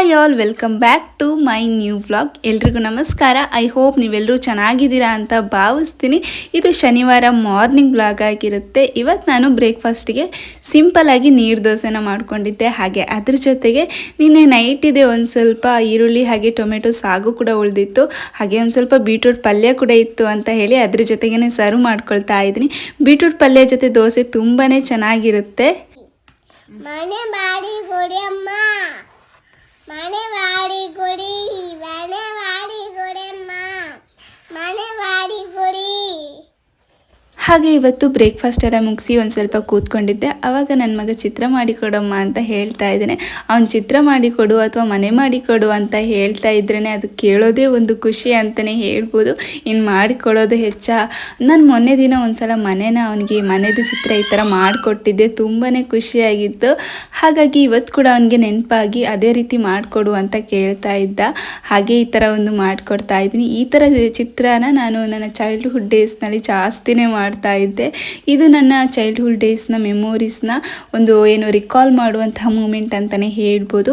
Hi all, welcome back to my new vlog. ಎಲ್ರಿಗೂ ನಮಸ್ಕಾರ. I hope ನೀವೆಲ್ಲರೂ ಚೆನ್ನಾಗಿದ್ದೀರಾ ಅಂತ ಭಾವಿಸ್ತೀನಿ. ಇದು ಶನಿವಾರ ಮಾರ್ನಿಂಗ್ ವ್ಲಾಗ್ ಆಗಿರುತ್ತೆ. ಇವತ್ತು ನಾನು ಬ್ರೇಕ್ಫಾಸ್ಟಿಗೆ ಸಿಂಪಲ್ಲಾಗಿ ನೀರು ದೋಸೆನ ಮಾಡ್ಕೊಂಡಿದ್ದೆ. ಹಾಗೆ ಅದ್ರ ಜೊತೆಗೆ ನಿನ್ನೆ ನೈಟ್ ಇದೆ ಒಂದು ಸ್ವಲ್ಪ ಈರುಳ್ಳಿ ಹಾಗೆ ಟೊಮೆಟೊ ಸಾಗು ಕೂಡ ಉಳಿದಿತ್ತು. ಹಾಗೆ ಒಂದು ಸ್ವಲ್ಪ ಬೀಟ್ರೂಟ್ ಪಲ್ಯ ಕೂಡ ಇತ್ತು ಅಂತ ಹೇಳಿ ಅದ್ರ ಜೊತೆಗೇ ಸರ್ವ್ ಮಾಡ್ಕೊಳ್ತಾ ಇದ್ದೀನಿ. ಬೀಟ್ರೂಟ್ ಪಲ್ಯ ಜೊತೆ ದೋಸೆ ತುಂಬಾ ಚೆನ್ನಾಗಿರುತ್ತೆ. ಮನೆ ಮಾಡಿ ಕೊಡಿ ಅಮ್ಮ, ಮನೆ ಮಾಡಿ ಕೊಡಿ, ಮನೆ ಮಾಡಿ ಕೊಡಮ್ಮ, ಮನೆ ಮಾಡಿ ಕೊಡಿ. ಹಾಗೆ ಇವತ್ತು ಬ್ರೇಕ್ಫಾಸ್ಟ್ ಎಲ್ಲ ಮುಗಿಸಿ ಒಂದು ಸ್ವಲ್ಪ ಕೂತ್ಕೊಂಡಿದ್ದೆ. ಆವಾಗ ನನ್ನ ಮಗ ಚಿತ್ರ ಮಾಡಿಕೊಡಮ್ಮ ಅಂತ ಹೇಳ್ತಾ ಇದ್ದಾನೆ. ಅವ್ನು ಚಿತ್ರ ಮಾಡಿಕೊಡು ಅಥವಾ ಮನೆ ಮಾಡಿಕೊಡು ಅಂತ ಹೇಳ್ತಾ ಇದ್ರೇ ಅದು ಕೇಳೋದೇ ಒಂದು ಖುಷಿ ಅಂತಲೇ ಹೇಳ್ಬೋದು. ಇನ್ನು ಮಾಡಿಕೊಡೋದು ಹೆಚ್ಚ. ನಾನು ಮೊನ್ನೆ ದಿನ ಒಂದು ಸಲ ಅವನಿಗೆ ಮನೆದು ಚಿತ್ರ ಈ ಥರ ಮಾಡಿಕೊಟ್ಟಿದ್ದೆ, ತುಂಬಾ ಖುಷಿಯಾಗಿತ್ತು. ಹಾಗಾಗಿ ಇವತ್ತು ಕೂಡ ಅವನಿಗೆ ನೆನಪಾಗಿ ಅದೇ ರೀತಿ ಮಾಡಿಕೊಡು ಅಂತ ಕೇಳ್ತಾ ಇದ್ದ. ಹಾಗೆ ಈ ಥರ ಒಂದು ಮಾಡಿಕೊಡ್ತಾ ಇದ್ದೀನಿ. ಈ ಥರ ಚಿತ್ರನ ನಾನು ನನ್ನ ಚೈಲ್ಡ್ಹುಡ್ ಡೇಸ್ನಲ್ಲಿ ಜಾಸ್ತಿನೇ ಮಾಡ್ತಾ ಇದ್ದೆ. ಇದು ನನ್ನ ಚೈಲ್ಡ್ಹುಡ್ ಡೇಸ್ನ ಮೆಮೊರೀಸ್ನ ಒಂದು ರಿಕಾಲ್ ಮಾಡುವಂತಹ ಮೂಮೆಂಟ್ ಅಂತಲೇ ಹೇಳ್ಬೋದು.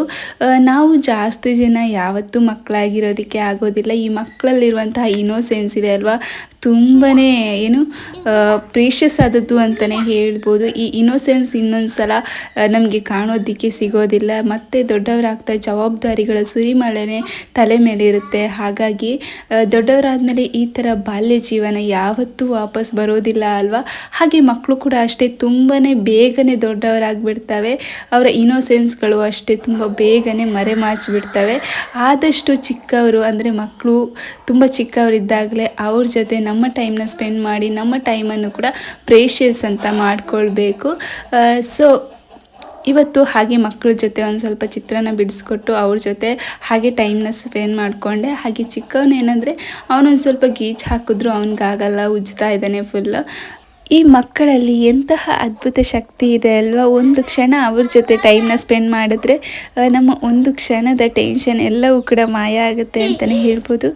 ನಾವು ಜಾಸ್ತಿ ಜನ ಯಾವತ್ತೂ ಮಕ್ಕಳಾಗಿರೋದಕ್ಕೆ ಆಗೋದಿಲ್ಲ. ಈ ಮಕ್ಕಳಲ್ಲಿರುವಂತಹ ಇನೋಸೆನ್ಸ್ ಇದೆ ಅಲ್ವಾ, ತುಂಬಾ ಪ್ರೀಷಿಯಸ್ ಆದದ್ದು ಅಂತಲೇ ಹೇಳ್ಬೋದು. ಈ ಇನೋಸೆನ್ಸ್ ಇನ್ನೊಂದು ಸಲ ನಮಗೆ ಕಾಣೋದಕ್ಕೆ ಸಿಗೋದಿಲ್ಲ. ಮತ್ತು ದೊಡ್ಡವರಾಗ್ತಾ ಜವಾಬ್ದಾರಿಗಳ ಸುರಿಮಳೆನೇ ತಲೆ ಮೇಲೆ ಇರುತ್ತೆ. ಹಾಗಾಗಿ ದೊಡ್ಡವರಾದಮೇಲೆ ಈ ಥರ ಬಾಲ್ಯ ಜೀವನ ಯಾವತ್ತೂ ವಾಪಸ್ ಬರೋದಿಲ್ಲ ಅಲ್ವಾ. ಹಾಗೆ ಮಕ್ಕಳು ಕೂಡ ಅಷ್ಟೇ ತುಂಬಾ ಬೇಗನೆ ದೊಡ್ಡವರಾಗಿಬಿಡ್ತವೆ. ಅವರ ಇನೋಸೆನ್ಸ್ಗಳು ಅಷ್ಟೇ ತುಂಬ ಬೇಗನೆ ಮರೆಮಾಚಿಬಿಡ್ತವೆ. ಆದಷ್ಟು ಚಿಕ್ಕವರು ಅಂದರೆ ಮಕ್ಕಳು ತುಂಬ ಚಿಕ್ಕವರಿದ್ದಾಗಲೇ ಅವ್ರ ಜೊತೆ ನಮ್ಮ ಟೈಮ್ನ ಸ್ಪೆಂಡ್ ಮಾಡಿ ನಮ್ಮ ಟೈಮನ್ನು ಕೂಡ ಪ್ರೇಷಿಯಸ್ ಅಂತ ಮಾಡಿಕೊಳ್ಬೇಕು. ಸೊ ಇವತ್ತು ಹಾಗೆ ಮಕ್ಕಳ ಜೊತೆ ಒಂದು ಸ್ವಲ್ಪ ಚಿತ್ರನ ಬಿಡಿಸ್ಕೊಟ್ಟು ಅವ್ರ ಜೊತೆ ಹಾಗೆ ಟೈಮ್ನ ಸ್ಪೆಂಡ್ ಮಾಡಿಕೊಂಡೆ. ಹಾಗೆ ಚಿಕ್ಕವನು ಏನಂದರೆ ಅವನೊಂದು ಸ್ವಲ್ಪ ಗೀಚ್ ಹಾಕಿದ್ರು ಅವನಿಗಾಗಲ್ಲ, ಉಜ್ತಾ ಇದ್ದಾನೆ ಫುಲ್ಲು. ಈ ಮಕ್ಕಳಲ್ಲಿ ಎಂತಹ ಅದ್ಭುತ ಶಕ್ತಿ ಇದೆ ಅಲ್ವಾ. ಒಂದು ಕ್ಷಣ ಅವ್ರ ಜೊತೆ ಟೈಮ್ನ ಸ್ಪೆಂಡ್ ಮಾಡಿದ್ರೆ ನಮ್ಮ ಒಂದು ಕ್ಷಣದ ಟೆನ್ಷನ್ ಎಲ್ಲವೂ ಕೂಡ ಮಾಯ ಆಗುತ್ತೆ ಅಂತಲೇ ಹೇಳ್ಬೋದು.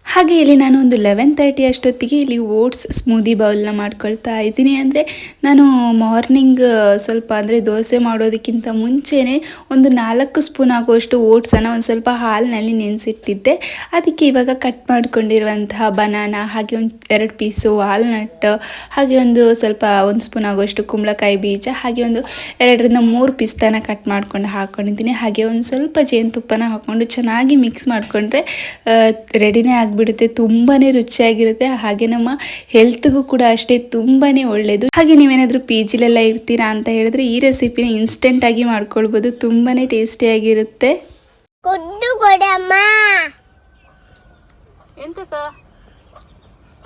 ಹಾಗೆ ಇಲ್ಲಿ ನಾನು ಒಂದು 11:30 ಅಷ್ಟೊತ್ತಿಗೆ ಇಲ್ಲಿ ಓಟ್ಸ್ ಸ್ಮೂದಿ ಬೌಲ್ನ ಮಾಡ್ಕೊಳ್ತಾ ಇದ್ದೀನಿ. ಅಂದರೆ ನಾನು ಮಾರ್ನಿಂಗ್ ಸ್ವಲ್ಪ ಅಂದರೆ ದೋಸೆ ಮಾಡೋದಕ್ಕಿಂತ ಮುಂಚೆನೇ ಒಂದು 4 ಸ್ಪೂನ್ ಆಗುವಷ್ಟು ಓಟ್ಸನ್ನು ಒಂದು ಸ್ವಲ್ಪ ಹಾಲಿನಲ್ಲಿ ನೆನೆಸಿಟ್ಟಿದ್ದೆ. ಅದಕ್ಕೆ ಇವಾಗ ಕಟ್ ಮಾಡ್ಕೊಂಡಿರುವಂತಹ ಬನಾನಾ, ಹಾಗೆ ಒಂದು 2 ಪೀಸು ವಾಲ್ನಟ್, ಹಾಗೆ ಒಂದು ಸ್ವಲ್ಪ 1 ಸ್ಪೂನ್ ಆಗುವಷ್ಟು ಕುಂಬಳಕಾಯಿ ಬೀಜ, ಹಾಗೆ ಒಂದು 2ರಿಂದ 3 ಪಿಸ್ತಾನ ಕಟ್ ಮಾಡ್ಕೊಂಡು ಹಾಕ್ಕೊಂಡಿದ್ದೀನಿ. ಹಾಗೆ ಒಂದು ಸ್ವಲ್ಪ ಜೇನುತುಪ್ಪನ ಹಾಕ್ಕೊಂಡು ಚೆನ್ನಾಗಿ ಮಿಕ್ಸ್ ಮಾಡಿಕೊಂಡ್ರೆ ರೆಡಿನೇ ಆಗಿಬಿಡುತ್ತೆ. ತುಂಬಾ ರುಚಿಯಾಗಿರುತ್ತೆ. ಹಾಗೆ ನಮ್ಮ ಹೆಲ್ತ್ಗೂ ಕೂಡ ಅಷ್ಟೇ ತುಂಬಾ ಒಳ್ಳೆಯದು. ಹಾಗೆ ನೀವೇನಾದರೂ ಪಿ ಜಿಲೆಲ್ಲ ಇರ್ತೀರಾ ಅಂತ ಹೇಳಿದ್ರೆ ಈ ರೆಸಿಪಿನ ಇನ್ಸ್ಟೆಂಟಾಗಿ ಮಾಡ್ಕೊಳ್ಬೋದು. ತುಂಬಾ ಟೇಸ್ಟಿಯಾಗಿರುತ್ತೆ. ಕೊಡ್ಡು ಕೊಡಮ್ಮ, ಎಂತಕ್ಕ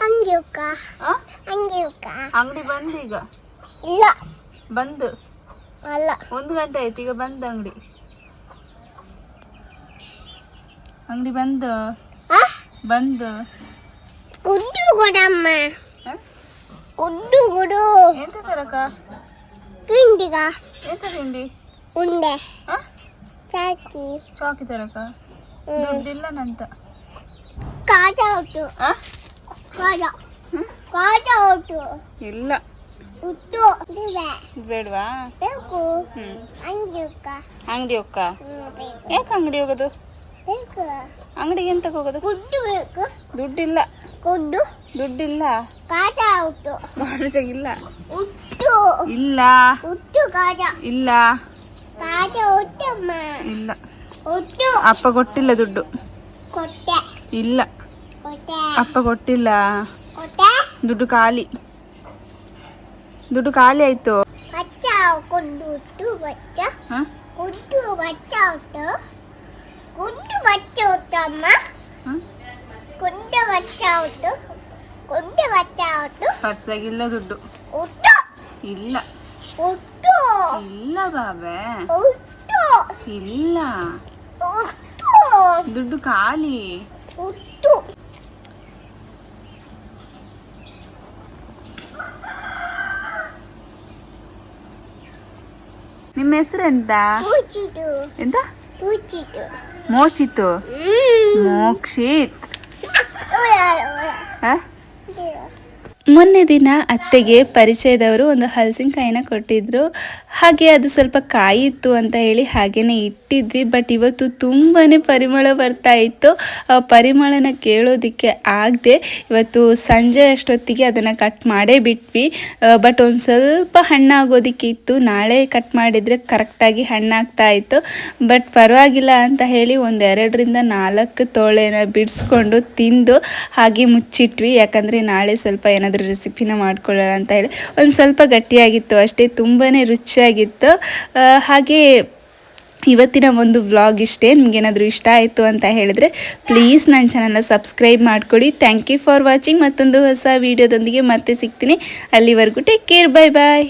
ಅಂಗಿಯುಕ್ಕ ಅಂಗಿಯುಕ್ಕ ಅಂಗಡಿ ಬಂದು ಈಗ ಇಲ್ಲ ಬಂದು ಅಲ್ಲ 1 ಗಂಟೆ ಆಯ್ತು ಈಗ ಬಂದು ಅಂಗಡಿ ಬಂದು ಕೊಡ್ಡು ಕೊಡಮ್ಮ, ಕೊಡ್ಡು ಕೊಡು. ಎಂತ ತರಕ ತಿಂಡಿಗ ಎಂತ ತಿಂಡಿ? ಉಂಡೆ ಚಾಕಿ ತರಕ ದುಡ್ಡಿಲ್ಲ ನಂತ. ಕಾಟ ಉಂಟು, ಕಾಟ ಉಂಟು ಇಲ್ಲ ಉಂಟು ಬೇಡವಾ? ಬೇಕು. ಅಂಗಡಿ ಹೋಕ್ಕ. ಯಾಕೆ ಅಂಗಡಿ ಹೋಗೋದು? ಅಂಗಡಿಗೆ ಎಂತಕ್ಕೆ ಹೋಗೋದು? ಕುಡ್ಡು ಬೇಕು. ದುಡ್ಡಿಲ್ಲ. ದುಡ್ಡಿಲ್ಲ. ಕಾಟ ಉಂಟು. ಇಲ್ಲ. ಉಟ್ಟು ಇಲ್ಲ. ಉಟ್ಟು ಕಾಟ ಇಲ್ಲ. ಕಾಟ ಉಟ್ಟಮ್ಮ. ಇಲ್ಲ. ಉಟ್ಟು ಅಪ್ಪ ಕೊಟ್ಟಿಲ್ಲ ದುಡ್ಡು. ಕೊಟ್ಟೆ. ಇಲ್ಲ. ಕೊಟ್ಟೆ. ಅಪ್ಪ ಕೊಟ್ಟಿಲ್ಲ. ಕೊಟ್ಟೆ. ದುಡ್ಡು ಖಾಲಿ ಆಯ್ತು. ಬಚ್ಚ ಕೊಡ್ಡು ಉಟ್ಟು ಬಚ್ಚ ಕೊಡ್ಡು ಬಚ್ಚ ಉಟ್ಟು ಕೊಡ್ಡು ಬಚ್ಚ ಉಟ್ಟಮ್ಮ. ಕೊಡ್ಡು ಬಚ್ಚ ಉಟ್ಟು ಕೊಡ್ಡು ಬಚ್ಚ ಉಟ್ಟು. ಪರ್ಸಾಗಿಲ್ಲ ದುಡ್ಡು. ಉಟ್ಟು ಇಲ್ಲ. ಉಟ್ಟು ಇಲ್ಲ ಬಾಬೆ. ಉಟ್ಟು ಇಲ್ಲ. ಉಟ್ಟು ದುಡ್ಡು ಖಾಲಿ. ಉಟ್ಟು ನಿಮ್ಮ ಹೆಸರು ಎಂತ? ಕೂಚಿತು. ಎಂತ? ಕೂಚಿತು. ಮೋಕ್ಷಿತು. ಮೋಕ್ಷಿತ್. ಮೊನ್ನೆ ದಿನ ಅತ್ತೆಗೆ ಪರಿಚಯದವರು ಒಂದು ಹಲಸಿನಕಾಯಿನ ಕೊಟ್ಟಿದ್ರು. ಹಾಗೆ ಅದು ಸ್ವಲ್ಪ ಕಾಯಿತ್ತು ಅಂತ ಹೇಳಿ ಹಾಗೇನೆ ಇಟ್ಟಿದ್ವಿ. ಬಟ್ ಇವತ್ತು ತುಂಬಾ ಪರಿಮಳ ಬರ್ತಾ ಇತ್ತು. ಪರಿಮಳನ ಕೇಳೋದಕ್ಕೆ ಆಗದೆ ಇವತ್ತು ಸಂಜೆ ಅಷ್ಟೊತ್ತಿಗೆ ಅದನ್ನು ಕಟ್ ಮಾಡೇ ಬಿಟ್ವಿ. ಬಟ್ ಒಂದು ಸ್ವಲ್ಪ ಹಣ್ಣಾಗೋದಕ್ಕೆ ಇತ್ತು. ನಾಳೆ ಕಟ್ ಮಾಡಿದರೆ ಕರೆಕ್ಟಾಗಿ ಹಣ್ಣಾಗ್ತಾ ಇತ್ತು. ಬಟ್ ಪರವಾಗಿಲ್ಲ ಅಂತ ಹೇಳಿ ಒಂದು 2-4 ತೋಳೆನ ಬಿಡಿಸ್ಕೊಂಡು ತಿಂದು ಹಾಗೆ ಮುಚ್ಚಿಟ್ವಿ. ಯಾಕಂದರೆ ನಾಳೆ ಸ್ವಲ್ಪ ಏನಾದರೂ ರೆಸಿಪಿನ ಮಾಡ್ಕೊಳ್ಳೋಣ ಅಂತ ಹೇಳಿ. ಒಂದು ಸ್ವಲ್ಪ ಗಟ್ಟಿಯಾಗಿತ್ತು ಅಷ್ಟೇ, ತುಂಬಾ ರುಚಿಯಾಗಿತ್ತು. ಹಾಗೆ ಇವತ್ತಿನ ಒಂದು ವ್ಲಾಗ್ ಇಷ್ಟೇ. ನಿಮಗೇನಾದರೂ ಇಷ್ಟ ಆಯಿತು ಅಂತ ಹೇಳಿದ್ರೆ ಪ್ಲೀಸ್ ನನ್ನ ಚಾನಲ್ನ ಸಬ್ಸ್ಕ್ರೈಬ್ ಮಾಡ್ಕೊಳ್ಳಿ. Thank you for watching. ಮತ್ತೊಂದು ಹೊಸ ವೀಡಿಯೋದೊಂದಿಗೆ ಮತ್ತೆ ಸಿಗ್ತೀನಿ. ಅಲ್ಲಿವರೆಗೂ ಟೇಕ್ ಕೇರ್, ಬಾಯ್ ಬಾಯ್.